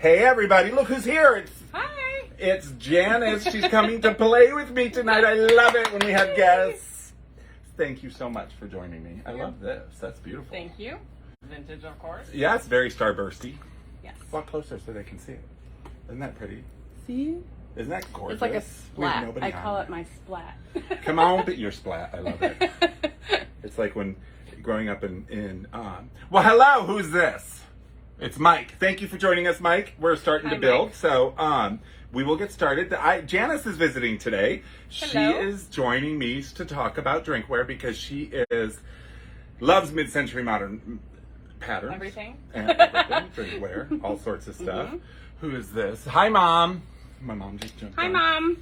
Hey everybody, look who's here. Hi. It's Janice. She's coming to play with me tonight. I love it when we have guests. Thank you so much for joining me. I love this. That's beautiful. Thank you. Vintage, of course. Yeah, it's very starbursty. Yes. Walk closer so they can see it. Isn't that pretty? See? Isn't that gorgeous? It's like a We have splat. nobody I call on. it my splat. Come on with it, your splat. I love it. It's like when growing up in well, hello, who's this? It's Mike. Thank you for joining us, Mike. We're starting Hi, to build, Mike. So we will get started. Janice is visiting today. She Hello. is joining me to talk about drinkware because she loves mid-century modern patterns. Everything. And everything, drinkware, all sorts of stuff. Mm-hmm. Who is this? Hi, Mom. My mom just jumped Hi, on. Mom.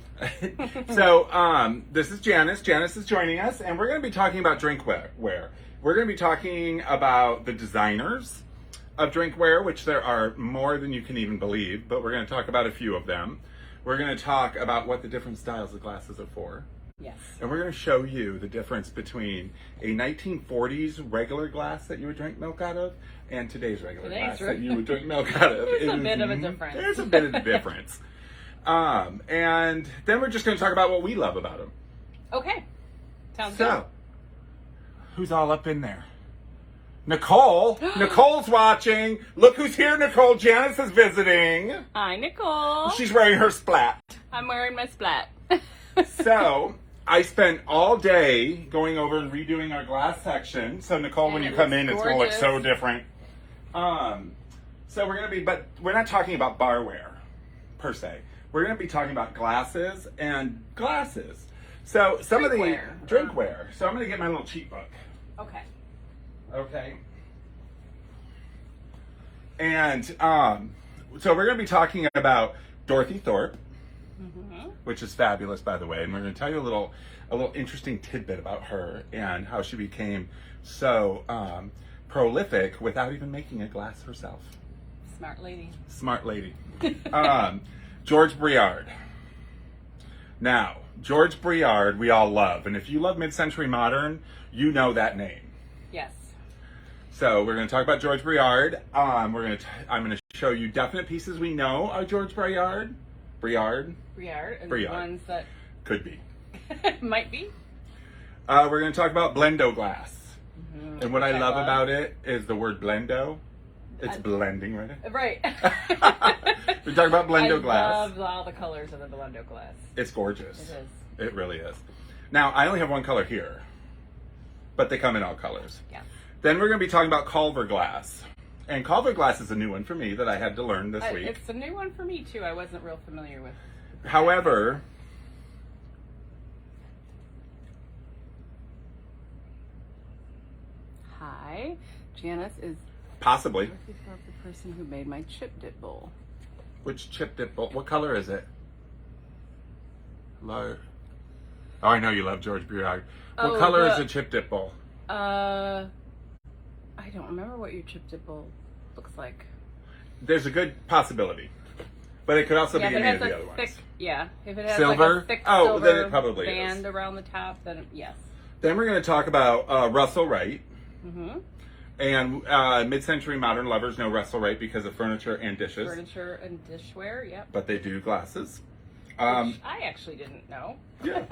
So, this is Janice. Janice is joining us, and we're going to be talking about drinkware. We're going to be talking about the designers of drinkware, which there are more than you can even believe, but we're going to talk about a few of them. We're going to talk about what the different styles of glasses are for. Yes. And we're going to show you the difference between a 1940s regular glass that you would drink milk out of and today's regular glass that you would drink milk out of. There's a bit of a difference. There's a bit of a difference. And then we're just going to talk about what we love about them. Okay. Sounds So, who's all up in there? Nicole. Nicole's watching. Look who's here, Nicole. Janice is visiting. good. Hi, Nicole. She's wearing her splat. I'm wearing my splat. So, I spent all day going over and redoing our glass section. So, Nicole, when And you it come looks in, it's going to look gorgeous. so different. So we're going to be, but we're not talking about barware, per se. We're going to be talking about glasses and glasses. So, some of the Drinkware. drinkware. So, I'm going to get my little cheat book. Okay. Okay. And so we're going to be talking about Dorothy Thorpe, Mm-hmm. which is fabulous, by the way. And we're going to tell you a little interesting tidbit about her and how she became so prolific without even making a glass herself. Smart lady. Smart lady. George Briard. Now, George Briard, we all love. And if you love mid-century modern, you know that name. Yes. So we're going to talk about George Briard. I'm going to show you definite pieces we know of George Briard. Briard Briard. And Briard. the ones that could be. might be. We're going to talk about Blendo glass. Mm-hmm. And what I love about it is the word blendo. It's blending, right? Right. We're talking about Blendo glass. I love all the colors of the Blendo glass. It's gorgeous. It is. It really is. Now, I only have one color here, but they come in all colors. Yeah. Then we're going to be talking about Culver glass. And Culver glass is a new one for me that I had to learn this week. It's a new one for me too. I wasn't real familiar with. However, Hi, Janice is possibly. Dorothy Thorpe, the person who made my chip dip bowl. Which chip dip bowl? What color is it? Oh, I know you love George Briard. What Oh, color is the chip dip bowl? I don't remember what your chip dip bowl looks like. There's a good possibility. But it could also Yeah, be if it any has of the a other thick, ones. yeah, if it has Silver? like a thick Oh, silver then it probably band is. around the top, then yes. Then we're going to talk about Russell Wright. Mm-hmm. And mid-century modern lovers know Russell Wright because of furniture and dishes. Furniture and dishware, yep. But they do glasses. Which I actually didn't know. Yeah.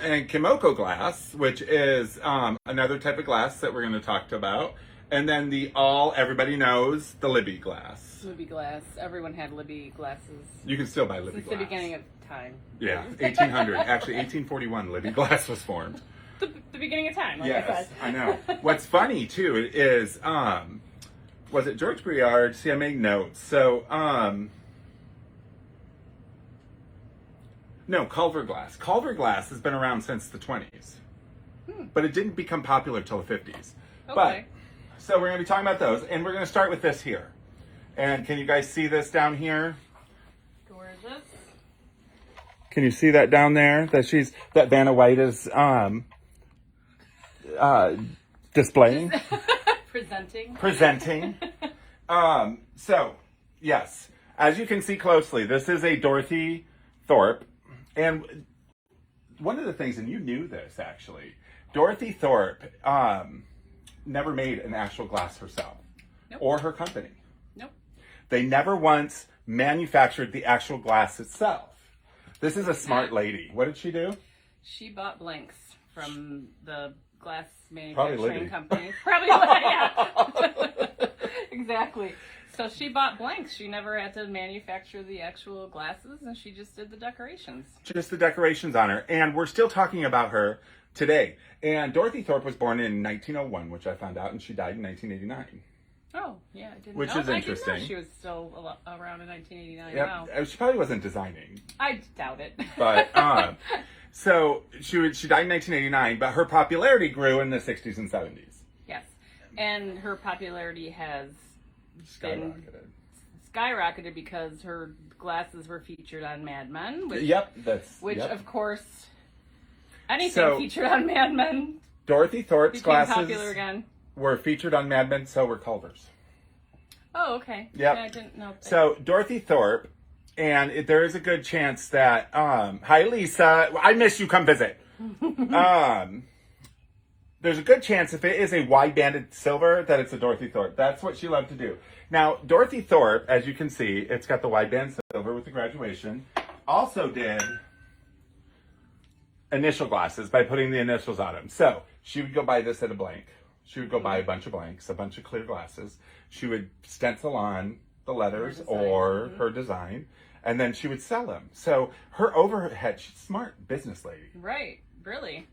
And Kimoko glass, which is another type of glass that we're going to talk about. And then everybody knows, the Libby glass. Libby glass. Everyone had Libby glasses You can still buy Libby since glass. the beginning of time. Yeah, 1800. Actually, 1841, Libby glass was formed. The beginning of time, like I Yes, said. I know. What's funny, too, is, was it George Briard? See, I made notes. So, no, Culver glass. Culver glass has been around since the 20s. But it didn't become popular till the 50s. Okay. So we're going to be talking about those. And we're going to start with this here. And can you guys see this down here? Gorgeous. Can you see that down there? That Vanna White is displaying? Presenting. So, yes. As you can see closely, this is a Dorothy Thorpe. And one of the things, and you knew this actually, Dorothy Thorpe never made an actual glass herself. Nope. Or her company. Nope. They never once manufactured the actual glass itself. This is a smart lady. What did she do? She bought blanks from the glass Probably manufacturing Libby. company. Probably, yeah. Exactly. So she bought blanks. She never had to manufacture the actual glasses, and she just did the decorations. Just the decorations on her. And we're still talking about her today. And Dorothy Thorpe was born in 1901, which I found out, and she died in 1989. Oh, yeah, I didn't Which know. is I didn't interesting. know she was still around in 1989. Yep. Wow. She probably wasn't designing. I doubt it. But, so she died in 1989, but her popularity grew in the 60s and 70s. Yes. And her popularity has Skyrocketed. skyrocketed because her glasses were featured on Mad Men. Which, Yep. Which, yep. of course, anything So- featured on Mad Men Dorothy Thorpe's became glasses popular again. were featured on Mad Men, so were Culver's. Oh, okay. Yep. Yeah, I didn't know. So Dorothy Thorpe, and there is a good chance that hi Lisa, I miss you, come visit. There's a good chance if it is a wide banded silver that it's a Dorothy Thorpe. That's what she loved to do. Now Dorothy Thorpe, as you can see, it's got the wide band silver with the graduation. Also did initial glasses by putting the initials on them. So she would go buy this at a blank. She would go buy a bunch of blanks, a bunch of clear glasses. She would stencil on the letters Her design. or her design, and then she would sell them. So her overhead, she's a smart business lady. Right. Really.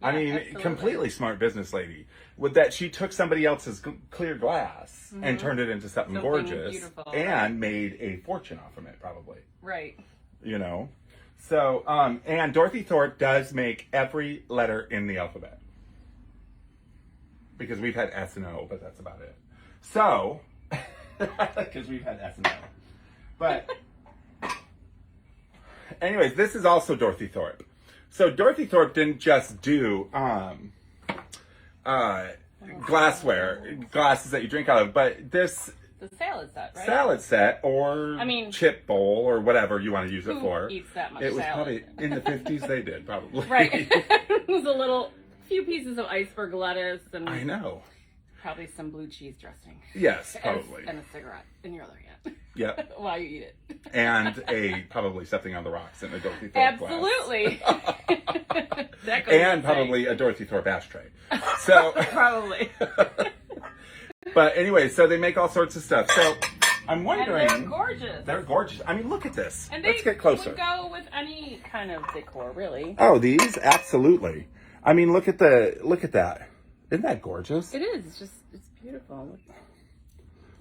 I Yeah, mean, absolutely. completely smart business lady. With that, she took somebody else's clear glass and turned it into something gorgeous beautiful, and right. made a fortune off of it, probably. Right. You know? So, and Dorothy Thorpe does make every letter in the alphabet. Because we've had S and O, but that's about it. So, because we've had S and O. But, anyways, this is also Dorothy Thorpe. So Dorothy Thorpe didn't just do glassware, glasses that you drink out of, but this The salad set, right? salad set or chip bowl or whatever you want to use it Who for. eats that much It was salad? probably in the 50s they did, probably. Right. It was a few pieces of iceberg lettuce and I know. probably some blue cheese dressing. Yes, probably. And a cigarette in your other hand. Yep. While you eat it. And probably something on the rocks in a Dorothy Thorpe glass. Absolutely. That goes And to probably say. a Dorothy Thorpe ashtray. So, Probably. but anyway, so they make all sorts of stuff. So I'm wondering. And they're gorgeous. They're gorgeous. I mean, look at this. And Let's they get closer. would go with any kind of decor, really. Oh, these? Absolutely. I mean, look at that. Isn't that gorgeous? It is. It's beautiful. Look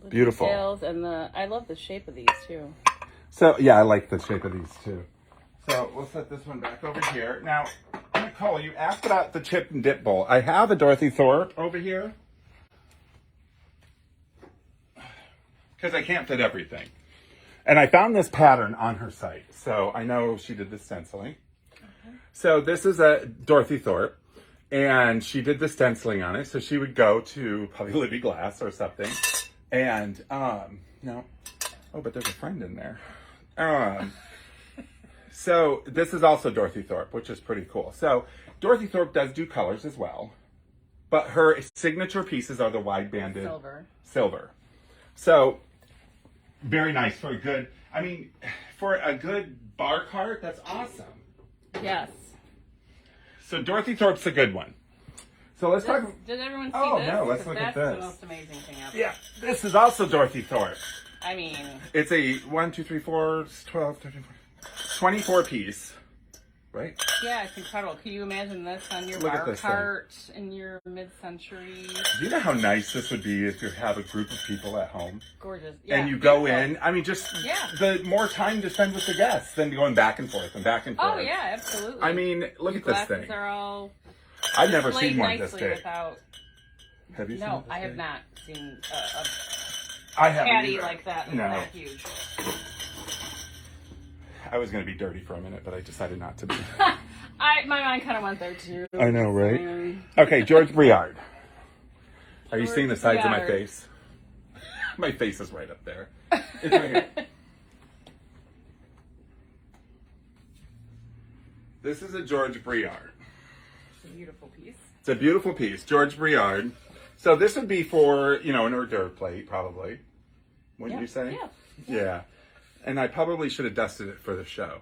Beautiful. Details and I love the shape of these too. So, yeah, I like the shape of these too. So, we'll set this one back over here. Now, Nicole, you asked about the chip and dip bowl. I have a Dorothy Thorpe over here. Because I can't fit everything. And I found this pattern on her site. So, I know she did the stenciling. Okay. So, this is a Dorothy Thorpe. And she did the stenciling on it. So, she would go to probably Libby Glass or something. And, no. Oh, but there's a friend in there. So this is also Dorothy Thorpe, which is pretty cool. So Dorothy Thorpe does do colors as well. But her signature pieces are the wide-banded silver. So very nice for a good bar cart, that's awesome. Yes. So Dorothy Thorpe's a good one. So let's talk. Did everyone see Oh, this? no, let's 'Cause look at That's this. the most amazing thing ever. Yeah, this is also Dorothy Thorpe. I mean, It's a 1, 2, 3, 4, 12, 13, 14, 24 piece. Right? yeah, it's incredible. Can you imagine this on your Look at bar this thing. cart in your mid-century? Do you know how nice this would be if you have a group of people at home? Gorgeous. Yeah, And you go beautiful. in, I mean, just Yeah. the more time to spend with the guests than going back and forth and back and forth. Oh, yeah, absolutely. I mean, look at this Glasses thing. are all I've never laid seen one this nicely big. without... Have you seen No, it this I have big? not seen I a haven't caddy either. like that. No. That huge. I was going to be dirty for a minute, but I decided not to be. My mind kind of went there too. I know, right? Um, Okay, George Briard. Are you George seeing the sides of my Briard. face? My face is right up there. It's right here. This is a George Briard. It's a beautiful piece. It's a beautiful piece, George Briard. So this would be for, an hors d'oeuvre plate, probably. Wouldn't you say? Yeah. Yeah. And I probably should have dusted it for the show.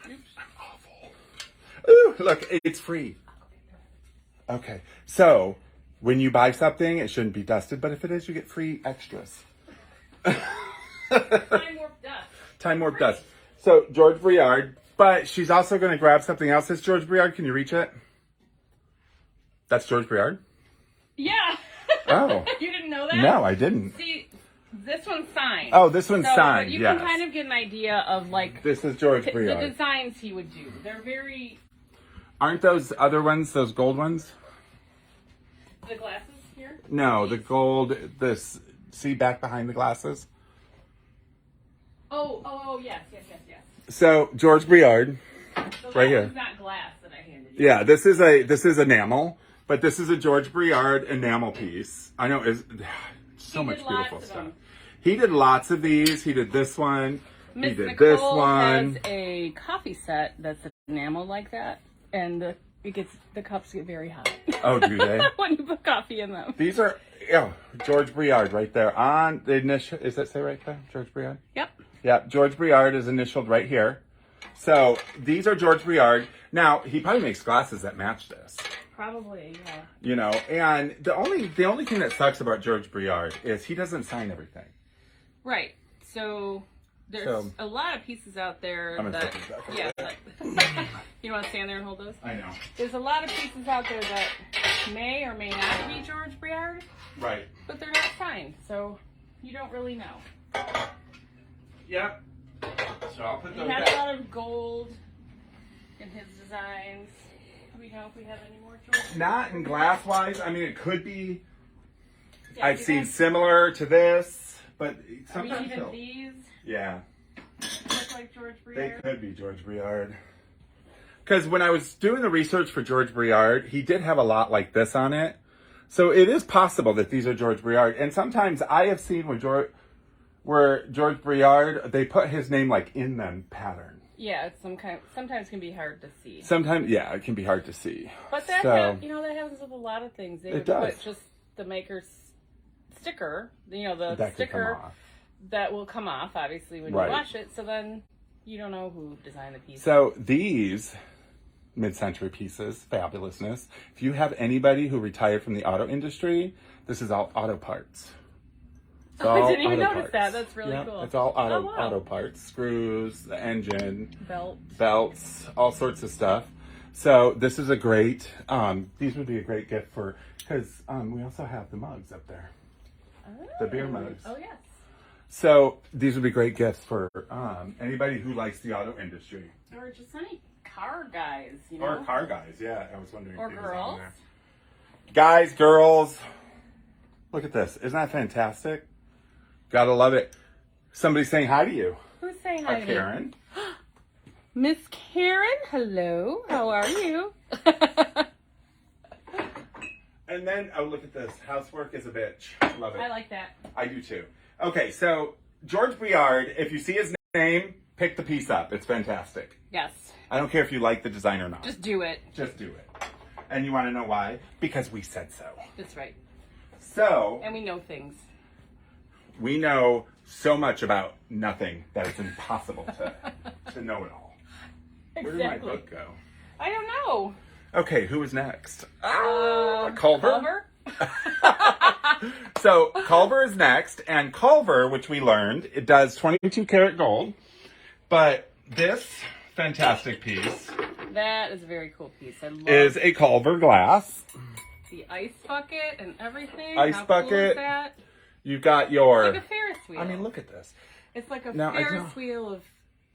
Oops. I'm awful. Ooh, look, it's free. Okay, so when you buy something, it shouldn't be dusted, but if it is, you get free extras. Time warp dust. Time warp dust. So, George Briard, but she's also going to grab something else. That's George Briard. Can you reach it? That's George Briard? Yeah. Oh. You didn't know that? No, I didn't. See, this one's signed. Oh, this one's so, signed, but you yes. can kind of get an idea of, like, This is George the Briard. designs he would do. They're very... Aren't those other ones, those gold ones? The glasses here? No, the gold, this, see back behind the glasses? Oh, yes. So, George Briard, So right that here. one's not glass that I handed you. Yeah, this is enamel, but this is a George Briard enamel piece. I know, it's so He much did beautiful lots of stuff. them. He did lots of these. He did this one. Miss He did Nicole this one. has a coffee set that's enamel like that, and the cups get very hot. Oh, do they? when you put coffee in them. These are, George Briard right there on the initial. Is that say right there? George Briard? Yep. Yeah, George Briard is initialed right here. So these are George Briard. Now, he probably makes glasses that match this. Probably, yeah. You know, and the only thing that sucks about George Briard is he doesn't sign everything. Right. So there's a lot of pieces out there I'm gonna that, put these back over yeah. there. You want to stand there and hold those? I know. There's a lot of pieces out there that may or may not be George Briard, Right. but they're not signed, so you don't really know. Yep. So I'll put He those had a back. lot of gold in his designs. Do we know if we have any more George? Not in glass wise. I mean, it could be. Yeah, I've see seen that? similar to this, but I mean, sometimes even they'll- these Yeah, look like George they Briard. could be George Briard. Because when I was doing the research for George Briard, he did have a lot like this on it. So it is possible that these are George Briard. And sometimes I have seen where George Briard, they put his name like in them pattern. Yeah, it's sometimes can be hard to see. Sometimes, yeah, it can be hard to see. But that So- that happens with a lot of things. They It would does. put just the maker's sticker, the That could come sticker off. that will come off obviously when Right. you wash it. So then you don't know who designed the piece. So these mid-century pieces, fabulousness. If you have anybody who retired from the auto industry, this is all auto parts. It's I all didn't even auto notice that. That's really cool. It's all auto Oh, wow. auto parts, screws, the engine, Belt. belts, all sorts of stuff. So this is a great. These would be a great gift for because we also have the mugs up there, the beer mugs. Oh yes. So these would be great gifts for anybody who likes the auto industry. Or just any car guys, you know. Or car guys, yeah. I was wondering. Or if he was on girls. there. Guys, girls. Look at this. Isn't that fantastic? Gotta love it. Somebody's saying hi to you. Who's saying hi to me? Karen. Miss Karen, hello. How are you? And then, oh, look at this. Housework is a bitch. Love it. I like that. I do too. Okay, so George Briard, if you see his name, pick the piece up. It's fantastic. Yes. I don't care if you like the design or not. Just do it. Just do it. And you want to know why? Because we said so. That's right. So, And we know things. we know so much about nothing that it's impossible to know it all. Where did my book go? I don't know. Okay, who is next? Culver? Culver? So, Culver is next, and Culver, which we learned, it does 22 karat gold, but this fantastic piece That is a very cool piece. I love is a Culver glass. the ice bucket and everything. Ice How bucket. Cool is that? You've got your... It's like a Ferris wheel. I mean, look at this. It's like a Now, I Ferris don't- wheel of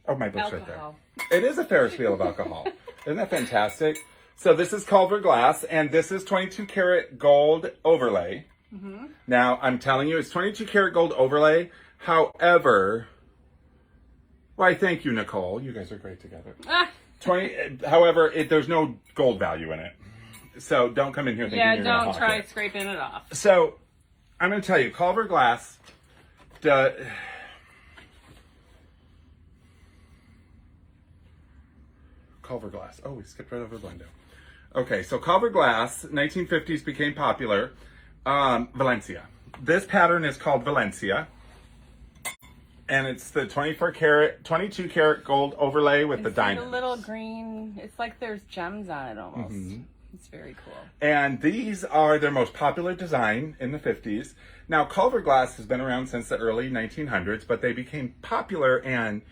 Oh, my book's alcohol. right there. It is a Ferris wheel of alcohol. Isn't that fantastic? So this is Culver glass, and this is 22 karat gold overlay. Mm-hmm. Now, I'm telling you, it's 22 karat gold overlay. However, why, thank you, Nicole. You guys are great together. Ah, However, there's no gold value in it. So don't come in here thinking yeah, you're gonna don't hawk try it. scraping it off. So, I'm going to tell you, Culver glass... Culver glass. Oh, we skipped right over Blendo. Okay, so Culver glass, 1950s became popular. Valencia. This pattern is called Valencia. And it's the 22 karat gold overlay with the It's like diamonds. a little green. It's like there's gems on it almost. Mm-hmm. It's very cool. And these are their most popular design in the 50s. Now, Culver glass has been around since the early 1900s, but they became popular and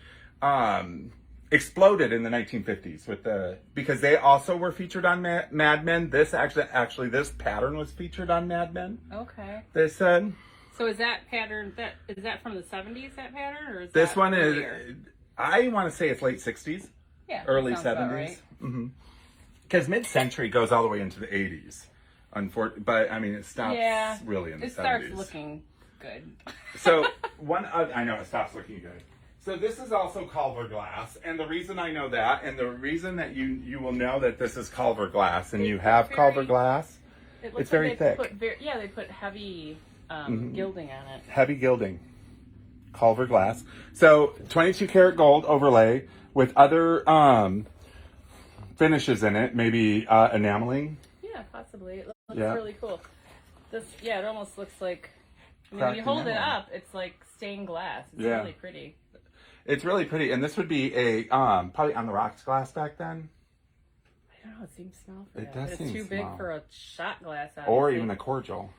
exploded in the 1950s because they also were featured on Mad Men. This this pattern was featured on Mad Men. Okay. They said. So is that pattern is that from the 70s? That pattern, or is This that one earlier? is. I want to say it's late 60s, Yeah, early that sounds about 70s. right. Because mid-century goes all the way into the 80s. But I mean, it stops really in the 70s. It starts looking good. So I know it stops looking good. So this is also Culver glass, and the reason I know that, and the reason that you will know that this is Culver glass, and you have Culver glass, it's very thick. They put heavy gilding on it. Heavy gilding, Culver glass. So 22 karat gold overlay with other finishes in it, maybe enameling. Yeah, possibly. It looks really cool. It almost looks like. I mean, when you Cracked hold it enamel. up, it's like stained glass. It's Yeah. really pretty. It's really pretty, and this would be a probably on the rocks glass back then, I don't know. It seems small for It that. does But seem it's too big small. for a shot glass. or obviously. even a cordial.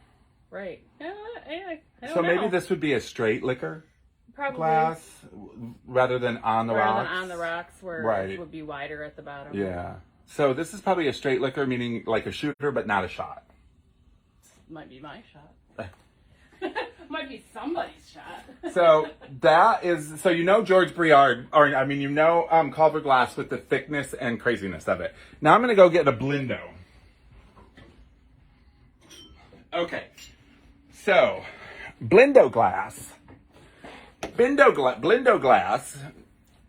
Right. Yeah, I don't So know. maybe this would be a straight liquor Probably glass rather than on the rather rocks. than on the rocks where Right. it would be wider at the bottom. Yeah. So this is probably a straight liquor, meaning like a shooter, but not a shot. Might be my shot. Might be somebody's shot. So George Briard, Culver glass with the thickness and craziness of it. Now I'm going to go get a Blindo. Okay. So, Blindo glass. Blindo glass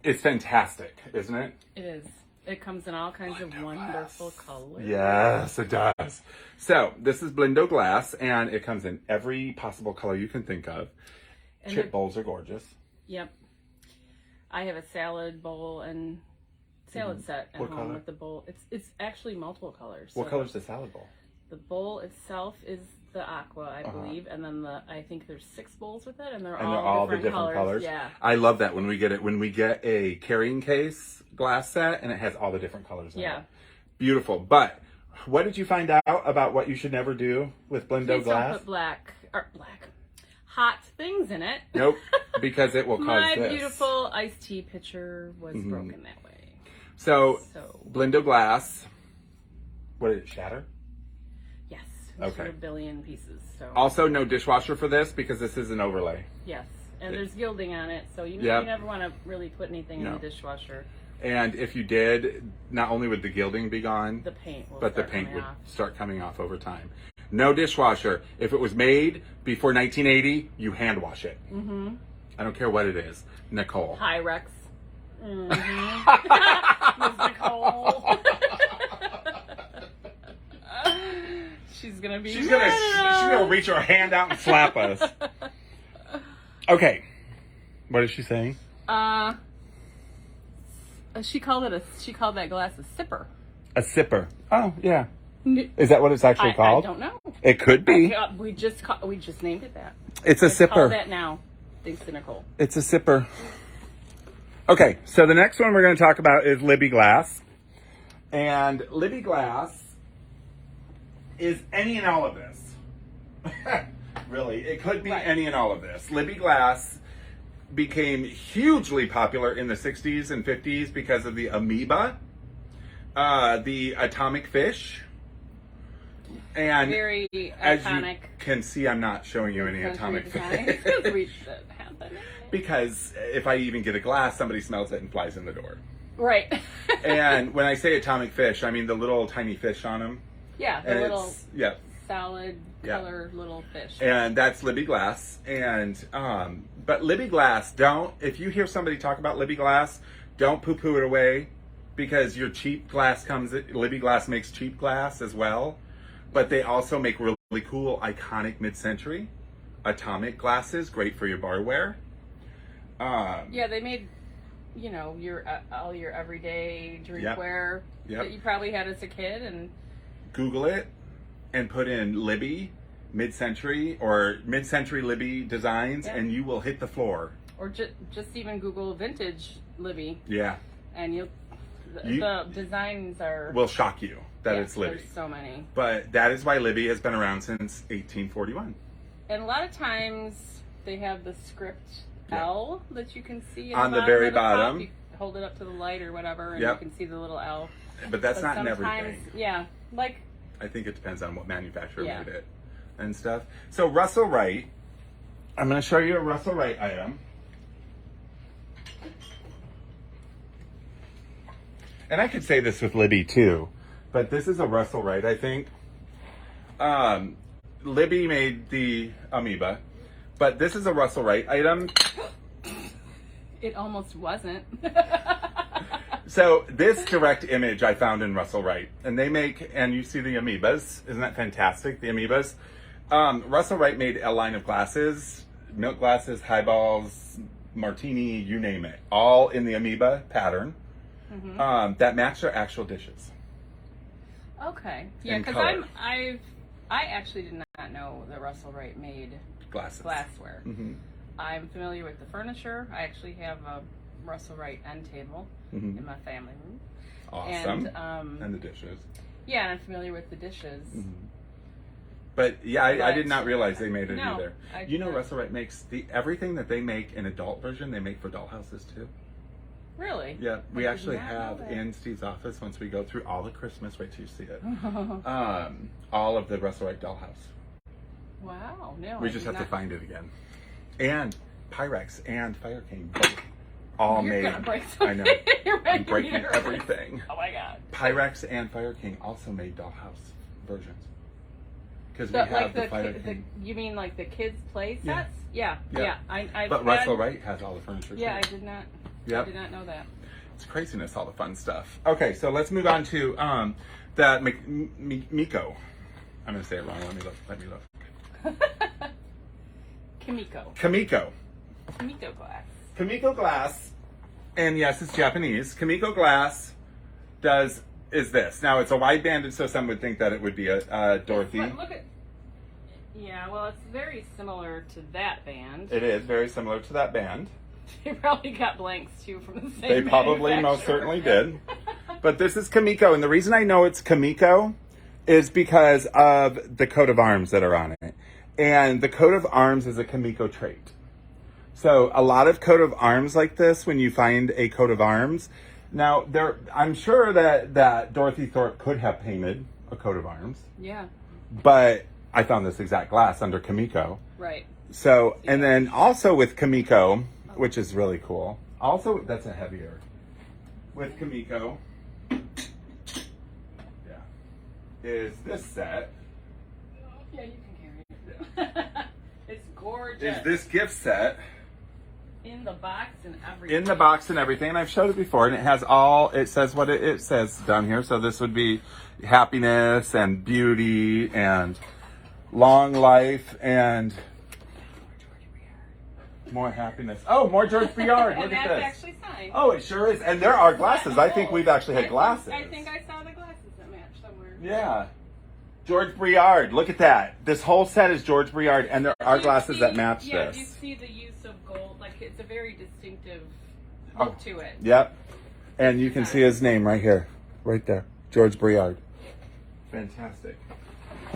is fantastic, isn't it? It is. It comes in all kinds of wonderful colors. Yes, it does. So, this is Blindo glass, and it comes in every possible color you can think of. And Chip bowls are gorgeous. Yep. I have a salad bowl and salad set at What home color? with the bowl. It's actually multiple colors. What So color is the salad bowl? The bowl itself is the aqua, I believe, and then I think there's 6 bowls with it, and they're all the different colors. Yeah. I love that when we get a carrying case glass set and it has all the different colors in it. Beautiful. But what did you find out about what you should never do with Blindo Please glass? don't put hot things in it. Nope, because it will cause My this. beautiful iced tea pitcher was broken that way. So So Blindo glass, what did it shatter? yes, Okay. 2 billion pieces. So Also, no dishwasher for this because this is an overlay. yes, and there's gilding on it, so you Yep. never want to really put anything in the dishwasher. And if you did, not only would the gilding be gone, The paint will but the start paint coming would off. start coming off over time. No dishwasher. If it was made before 1980, you hand wash it. Mm-hmm. I don't care what it is. Nicole. Pyrex. Mm-hmm. Miss Nicole. She's gonna be. She's gonna reach her hand out and slap us. Okay. What is she saying? She called that glass a sipper. A sipper. Oh, yeah. Is that what it's actually called? I don't know. It could be. We just named it that. It's a Let's call sipper. that now. Thanks to Nicole. It's a sipper. Okay, so the next one we're going to talk about is Libby Glass. And Libby Glass is any and all of this. Really, it could be any and all of this. Libby Glass became hugely popular in the 60s and 50s because of the amoeba, the atomic fish, and Very as iconic. you can see, I'm not showing you any atomic fish. Because if I even get a glass, somebody smells it and flies in the door. Right. And when I say atomic fish, I mean the little tiny fish on them. Yeah, the And little salad Yeah. color little fish. And that's Libby Glass. And but Libby Glass, if you hear somebody talk about Libby Glass, don't poo-poo it away, because your cheap glass Libby Glass makes cheap glass as well, but they also make really cool iconic mid-century atomic glasses, great for your barware. Yeah, they made, your all your everyday drinkware that you probably had as a kid, and Google it and put in Libby mid-century or mid-century Libby designs, and you will hit the floor Or just even Google vintage Libby, Yeah. and the designs are will shock you that it's Libby. There's so many. But that is why Libby has been around since 1841. And a lot of times they have the script L that you can see on the very of the bottom. cup. You hold it up to the light or whatever, and Yep. you can see the little L. But that's not in sometimes, everything. yeah, like I think it depends on what manufacturer Yeah. made it and stuff. So Russell Wright, I'm going to show you a Russell Wright item. And I could say this with Libby too, but this is a Russell Wright, I think. Libby made the amoeba, but this is a Russell Wright item. it almost wasn't. So this direct image I found in Russell Wright, and they make, and you see the amoebas. Isn't that fantastic? The amoebas. Russell Wright made a line of glasses, milk glasses, highballs, martini, you name it, all in the amoeba pattern. Mm-hmm. That match their actual dishes. Okay, yeah, In because color. I actually did not know that Russell Wright made Glasses. glassware. Mm-hmm. I'm familiar with the furniture. I actually have a Russell Wright end table Mm-hmm. in my family room. Awesome. And And the dishes. yeah, and I'm familiar with the dishes. Mm-hmm. But yeah, I But- did not realize they made it No, either. I did You know, not. Russell Wright makes everything that they make in adult version, they make for dollhouses too. Really? Yeah, we I did actually not know have that. in Steve's office, once we go through all the Christmas, wait till you see it, all of the Russell Wright dollhouse. Wow. No, We I just did have to not- find it again. And Pyrex and Fire King both all You're made. gonna break I know. something. You're I'm making me breaking nervous. everything. Oh my god. Pyrex and Fire King also made dollhouse versions. Because we But have like the Fire King. you mean like the kids' play Yeah. sets? Yeah. Yeah. Yeah. I've But had- Russell Wright has all the furniture Yeah, I too. did not. Yep. I did not know that. It's craziness, all the fun stuff. Okay, so let's move on to the Miko. I'm going to say it wrong. Let me look. Kimiko. Kamiko. Kimiko glass. Kamiko Glass, and yes, it's Japanese. Kamiko Glass is this. Now, it's a wide banded, so some would think that it would be a Dorothy. Look at. Yeah, well, it's very similar to that band. It is very similar to that band. They probably got blanks too from the same. They probably most manufacturer. certainly did. But this is Kamiko, and the reason I know it's Kamiko is because of the coat of arms that are on it. And the coat of arms is a Kamiko trait. So a lot of coat of arms like this, when you find a coat of arms, now I'm sure that Dorothy Thorpe could have painted a coat of arms, Yeah. but I found this exact glass under Kamiko. Right. So, and then also with Kamiko, which is really cool. Also, that's a heavier. With Kamiko, yeah, is this set. Yeah, you can carry it. It's gorgeous. Is this gift set in the box and everything. in the box and everything? And I've showed it before, and it says what it says down here. So this would be happiness and beauty and long life and more happiness. Oh, more George Briard. And Look at that's this. actually signed. Oh, it sure is. And there are glasses. I think we've actually had glasses. I think I saw the glasses that match somewhere. Yeah. George Briard. Look at that. This whole set is George Briard, and there are glasses that match yeah, this. you see the use of gold. Like, it's a very distinctive Oh. look to it. Yep. And you can see his name right here. Right there. George Briard. Fantastic.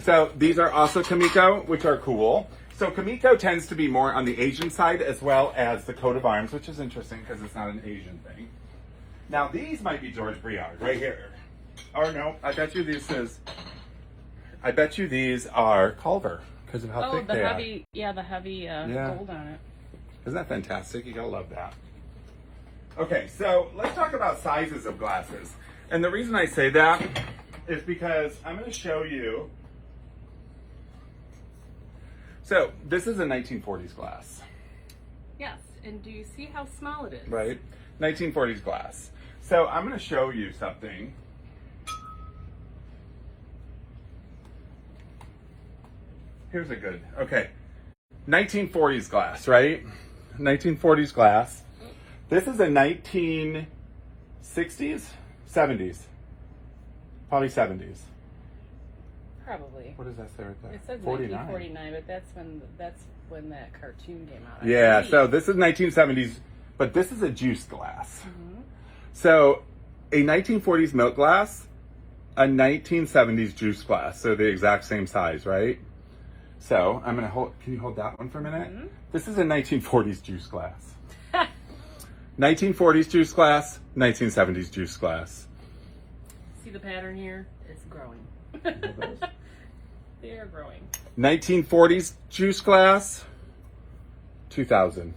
So these are also Kamiko, which are cool. So Kamiko tends to be more on the Asian side as well as the coat of arms, which is interesting because it's not an Asian thing. Now these might be George Briard right here. Or no, I bet you these are Culver because of how Oh, thick the they heavy, the heavy Yeah. gold on it. are. Isn't that fantastic? You gotta love that. Okay, so let's talk about sizes of glasses. And the reason I say that is because I'm going to show you. So this is a 1940s glass, Yes, and do you see how small it is? right? 1940s glass. So I'm going to show you something. Here's a good, okay. 1940s glass, right? 1940s glass. This is a 1960s, 70s. Probably 70s. Probably. What does that say right there? It says 49. 1949, but that's when that cartoon came out. Yeah, so this is 1970s, but this is a juice glass. Mm-hmm. So a 1940s milk glass, a 1970s juice glass. So the exact same size, right? So I'm going to hold, can you hold that one for a minute? Mm-hmm. This is a 1940s juice glass. 1940s juice glass, 1970s juice glass. See the pattern here? It's growing. They are growing. 1940s juice glass, 2000.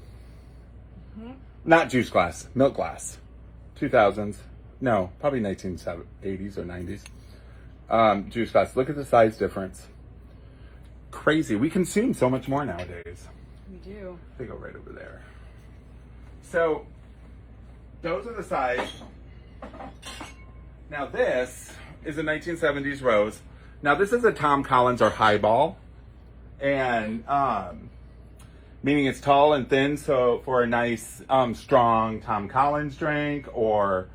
Mm-hmm. Not juice glass, milk glass. 2000s. No, probably 1980s or 90s. Juice glass. Look at the size difference. Crazy. We consume so much more nowadays. We do. They go right over there. So, those are the size. Now this is a 1970s rose. Now this is a Tom Collins or highball. And, meaning it's tall and thin, so for a nice, strong Tom Collins drink, or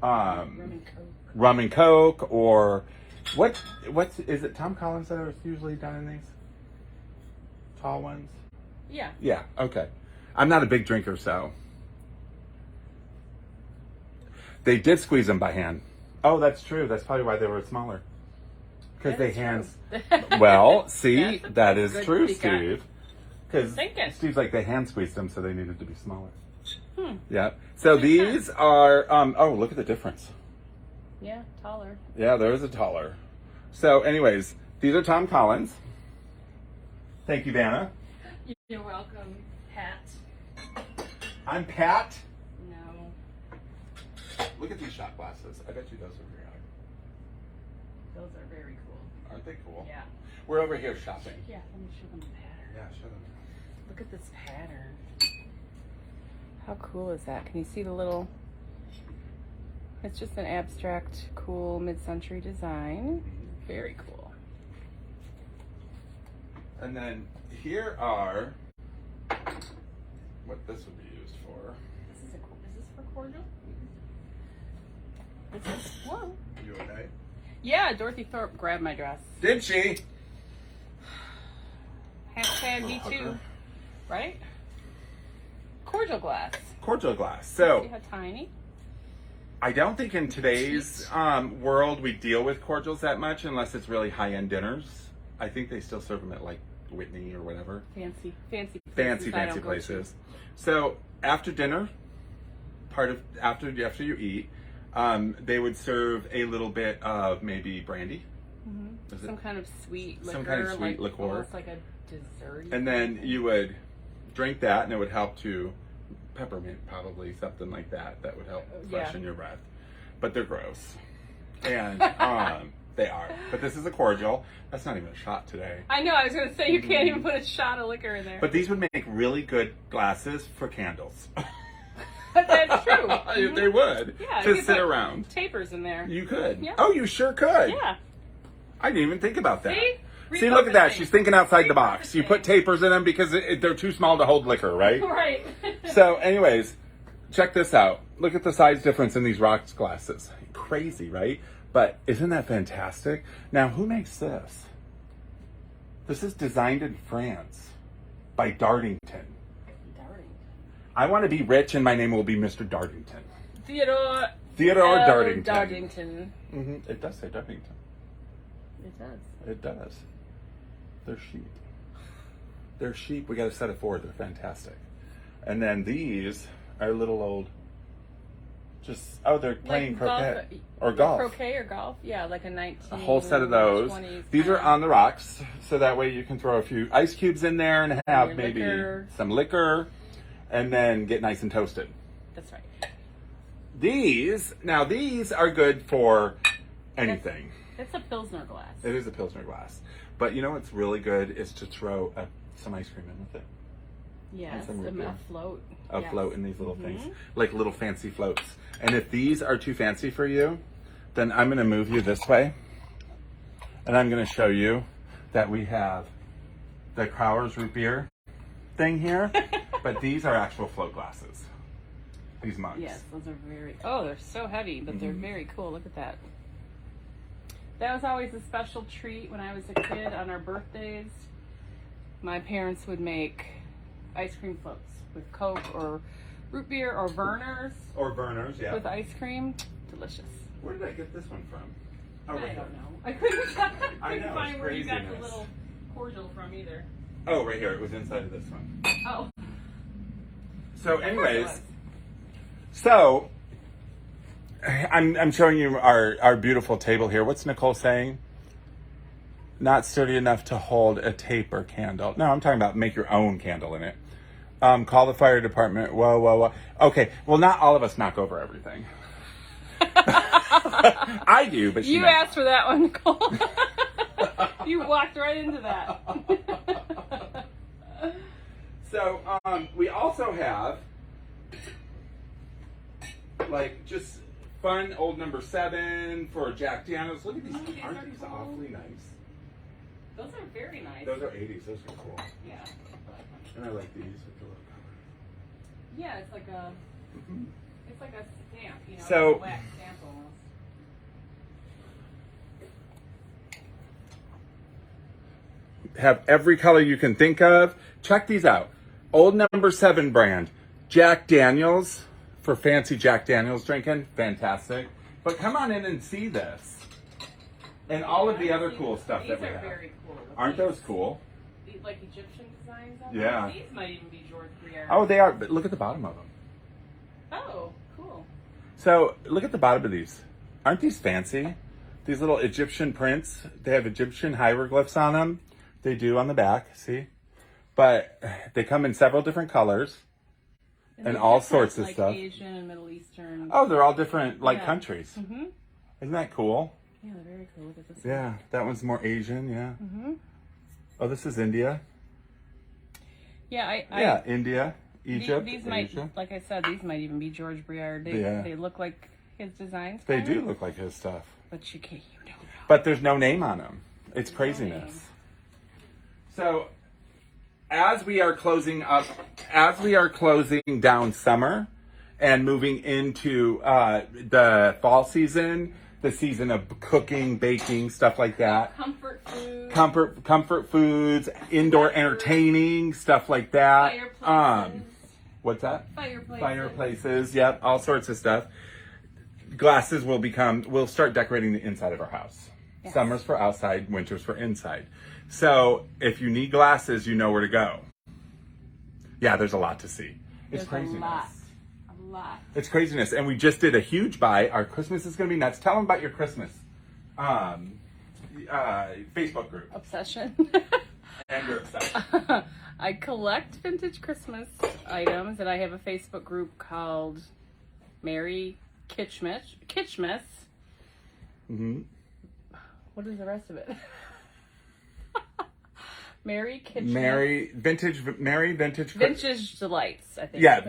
rum and coke, or what's is it Tom Collins that are usually done in these tall ones? Yeah. Yeah. Okay. I'm not a big drinker, so they did squeeze them by hand. Oh, that's true. That's probably why they were smaller. Because they hands. Well, see, that is true, Steve. Because Steve's like, they hand squeezed them, so they needed to be smaller. Yeah. So these are, oh, look at the difference. Yeah, taller. Yeah, there is a taller. So anyways, these are Tom Collins. Thank you, Vanna. You're welcome, Pat. I'm Pat. No. Look at these shot glasses. I bet you those are real. Those are very cool. Aren't they cool? Yeah. We're over here shopping. Yeah, let me show them the pattern. Yeah, show them. Look at this pattern. How cool is that? Can you see the little... It's just an abstract, cool, mid-century design. Very cool. And then here are what this would be used for. Is this for cordial? This is, whoa. You okay? Yeah, Dorothy Thorpe grabbed my dress. Did she? Hashtag me too. Right? Cordial glass. Cordial glass. So See how tiny? I don't think in today's world we deal with cordials that much unless it's really high-end dinners. I think they still serve them at like Whitney or whatever. Fancy Fancy places. So after dinner, after you eat, they would serve a little bit of maybe brandy. Mm-hmm. Some kind of sweet liquor. Some kind of sweet liqueur. Almost like a dessert. And then you would drink that, and it would help to peppermint, probably something like that. That would help freshen your breath. But they're gross, and they are. But this is a cordial. That's not even a shot today. I know. I was gonna say you can't even put a shot of liquor in there. But these would make really good glasses for candles. That's true. They would. Yeah. To sit around. Tapers in there. You could. Yeah. Oh, you sure could. Yeah. I didn't even think about that. See, look at that. She's thinking outside the box. You put tapers in them because they're too small to hold liquor, right? Right. So, anyways, check this out. Look at the size difference in these rocks glasses. Crazy, right? But isn't that fantastic? Now, who makes this? This is designed in France by Dartington. I want to be rich, and my name will be Mr. Dartington. Theodore Dartington. Dartington. Mm-hmm. It does say Dartington. It does. It does. They're sheep. They're sheep. We got a set of 4. They're fantastic. And then these are little old. They're playing croquet or golf. Croquet or golf? Yeah, like a whole set of those. 20s. These are on the rocks, so that way you can throw a few ice cubes in there and have maybe some liquor, and then get nice and toasted. That's right. These are good for anything. It's a Pilsner glass. It is a Pilsner glass. But you know what's really good is to throw some ice cream in with it. Yes, a float. A float in these little things. Like little fancy floats. And if these are too fancy for you, then I'm going to move you this way. And I'm going to show you that we have the Crowers root beer thing here. But these are actual float glasses. These mugs. Yes, those are they're so heavy, but they're very cool. Look at that. That was always a special treat when I was a kid on our birthdays. my parents would make ice cream floats with Coke or root beer or Vernors. Or burners, yeah. With ice cream. Delicious. Where did I get this one from? Oh, I right don't here. know. I couldn't I know, find it's where you got the craziness. little cordial from either. Oh, right here. It was inside of this one. Oh. So, anyways, so I'm showing you our beautiful table here. What's Nicole saying? Not sturdy enough to hold a tape or candle. No, I'm talking about make your own candle in it. Call the fire department. Whoa, whoa, whoa. Okay, well, not all of us knock over everything. I do, but you asked for that one, Nicole. You walked right into that. So, we also have, like, just fun old number 7 for Jack Daniels. Look at these. Oh, these Aren't are these cool. awfully nice? Those are very nice. Those are 80s. Those are cool. Yeah. And I like these with the little color. Yeah, it's like a stamp, you know, So- like a wax stamp almost. Have every color you can think of. Check these out. Old number 7 brand. Jack Daniels for fancy Jack Daniels drinking. Fantastic. But come on in and see this. And all of the other cool stuff These that we are have. very cool. Aren't those cool? These, like Egyptian designs on Yeah. them? These might even be George Briere. Oh, they are. But look at the bottom of them. Oh, cool. So look at the bottom of these. Aren't these fancy? These little Egyptian prints. They have Egyptian hieroglyphs on them. They do on the back, see? But they come in several different colors. And they're all different, sorts of like stuff. Asian and Middle Eastern. Oh, they're all different, like, Yeah. countries. Mm-hmm. Isn't that cool? Yeah, they're very cool. Look at this Yeah, that one's more Asian, yeah. Mm-hmm. Oh, this is India. Yeah, Yeah, India, Egypt, These might, Asia. like I said, these might even be George Briere. They look like his designs. They kinda, do look like his stuff. But you don't know. But there's no name on them. It's No craziness. name. So, as we are closing down summer and moving into the fall season, the season of cooking, baking, stuff like that. Comfort food. Comfort foods, indoor entertaining, stuff like that. Fireplaces. What's that? Fireplaces. Fireplaces, yep, all sorts of stuff. Glasses we'll start decorating the inside of our house. Yes. Summers for outside, winters for inside. So if you need glasses, you know where to go. Yeah, there's a lot to see. It's There's craziness. A lot. It's craziness. And we just did a huge buy. Our Christmas is going to be nuts. Tell them about your Christmas Facebook group Obsession. and your obsession. I collect vintage Christmas items, and I have a Facebook group called Merry Kitschmas. Mm-hmm. What is the rest of it? Merry Kitschmas. Merry Vintage Vintage Delights, I think. Yeah,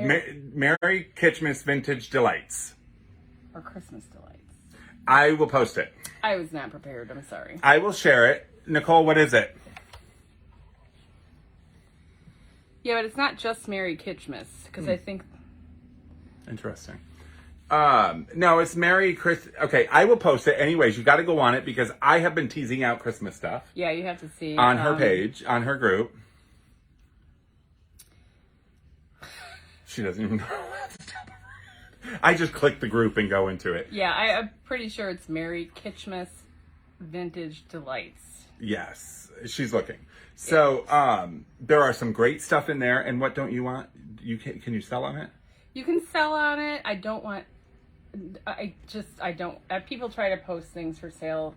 Merry Kitschmas Vintage Delights. Or Christmas Delights. I will post it. I was not prepared. I'm sorry. I will share it. Nicole, what is it? Yeah, but it's not just Merry Kitschmas, because I think... Interesting. No, it's Merry Chris. Okay, I will post it. Anyways, you got to go on it because I have been teasing out Christmas stuff Yeah, you have to see. on her page, on her group. She doesn't even know. I just click the group and go into it. Yeah, I'm pretty sure it's Merry Kitschmas Vintage Delights. Yes, she's looking. So, there are some great stuff in there. And what don't you want? Can you sell on it? You can sell on it. I don't. People try to post things for sale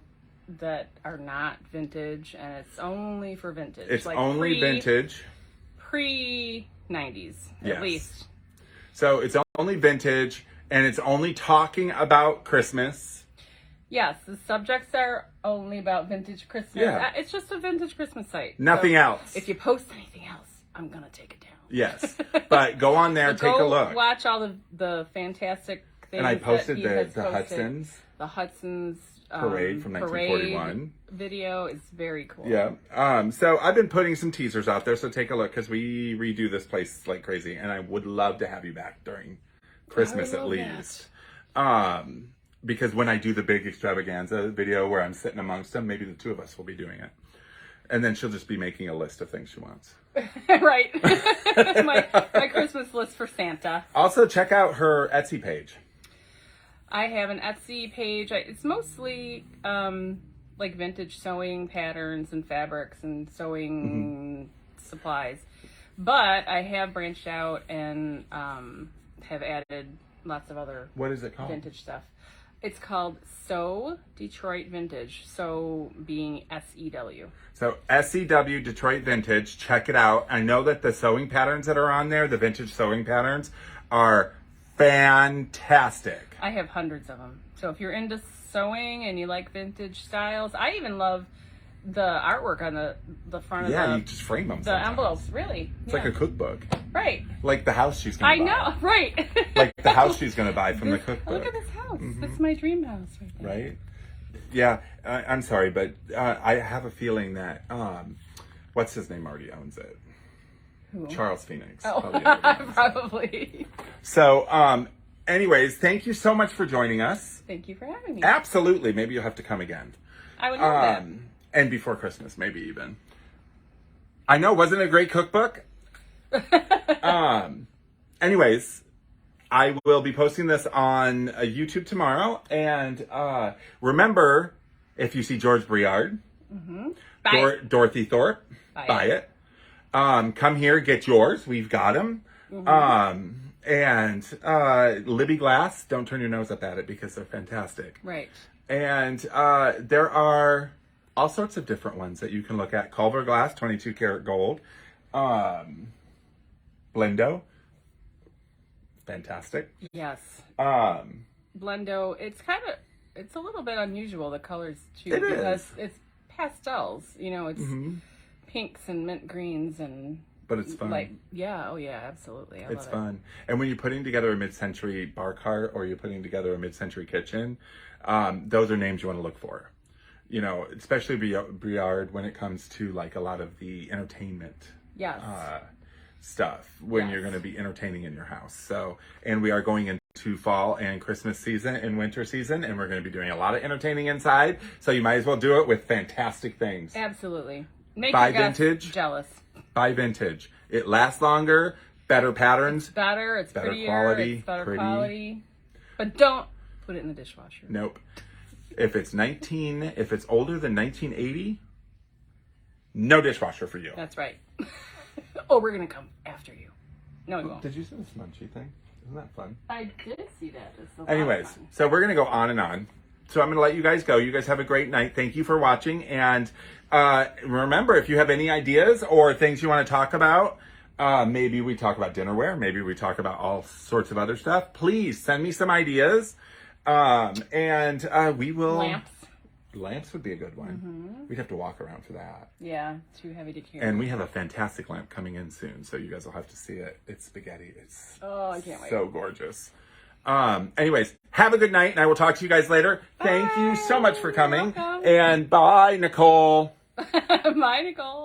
that are not vintage, and it's only for vintage. It's like only vintage. Pre-90s, Yes. at least. So it's only vintage, and it's only talking about Christmas. Yes, the subjects are only about vintage Christmas. Yeah. It's just a vintage Christmas site. Nothing So else. If you post anything else, I'm going to take it down. Yes, but go on there, So take a go look. Watch all the fantastic things. And I posted that he has the posted. Hudson's The Hudson's Parade from 1941 video is very cool. Yeah. So I've been putting some teasers out there, so take a look because we redo this place like crazy, and I would love to have you back during Christmas at love least. Because when I do the big extravaganza video where I'm sitting amongst them, maybe the two of us will be doing it. And then she'll just be making a list of things she wants. Right. my Christmas list for Santa. Also, check out her Etsy page. I have an Etsy page. It's mostly like vintage sewing patterns and fabrics and sewing supplies. But I have branched out and have added lots of other What is it called? vintage stuff. It's called Sew Detroit Vintage. Sew being SEW. So SEW Detroit Vintage, check it out. I know that the sewing patterns that are on there, the vintage sewing patterns, are fantastic. I have hundreds of them. So if you're into sewing and you like vintage styles, I even love the artwork on the front of Yeah, you just frame them. the sometimes. envelopes. Really, It's like a cookbook. right. Like the house she's going to buy. I know, right. Like the house she's going to buy from the cookbook. Look at this house. This is my dream house right there. Right? Yeah, I'm sorry, but I have a feeling that, what's his name already owns it? Who? Charles Phoenix. Oh, probably already owns it. probably. So, anyways, thank you so much for joining us. Thank you for having me. Absolutely. Maybe you'll have to come again. I would love that. And before Christmas, maybe even. I know, wasn't it a great cookbook? Anyways, I will be posting this on YouTube tomorrow. And remember, if you see George Briard, Dorothy Thorpe, buy it. Come here, get yours. We've got them. And Libby Glass, don't turn your nose up at it because they're fantastic. Right. And there are all sorts of different ones that you can look at. Culver Glass, 22 karat gold. Blendo, fantastic. Yes. Blendo, it's a little bit unusual, the colors too. It is. Because it's pastels, it's pinks and mint greens and... But it's fun. Oh yeah, absolutely. It's fun. And when you're putting together a mid-century bar cart or you're putting together a mid-century kitchen, those are names you want to look for. Especially Briard when it comes to like a lot of the entertainment stuff when you're going to be entertaining in your house. So, and we are going into fall and Christmas season and winter season, and we're going to be doing a lot of entertaining inside. So you might as well do it with fantastic things. Absolutely. Make Buy your guests vintage. jealous. Buy vintage. It lasts longer, better patterns. It's better, it's better prettier, quality, it's better pretty. quality. But don't put it in the dishwasher. Nope. If it's older than 1980, no dishwasher for you. That's right. Oh, we're going to come after you. No, we won't. Did you see the smunchy thing? Isn't that fun? I did see that. It's a lot Anyways, of fun. so we're going to go on and on. So I'm going to let you guys go. You guys have a great night. Thank you for watching. And remember, if you have any ideas or things you want to talk about, maybe we talk about dinnerware. Maybe we talk about all sorts of other stuff. Please send me some ideas. And we will... Lamps would be a good one. We'd have to walk around for that. Yeah, too heavy to carry. And we have a fantastic lamp coming in soon, so you guys will have to see it. It's spaghetti. It's I can't wait. So gorgeous. Anyways, have a good night, and I will talk to you guys later. Thank you so much for coming. You're welcome. And bye, Nicole. Bye, Nicole.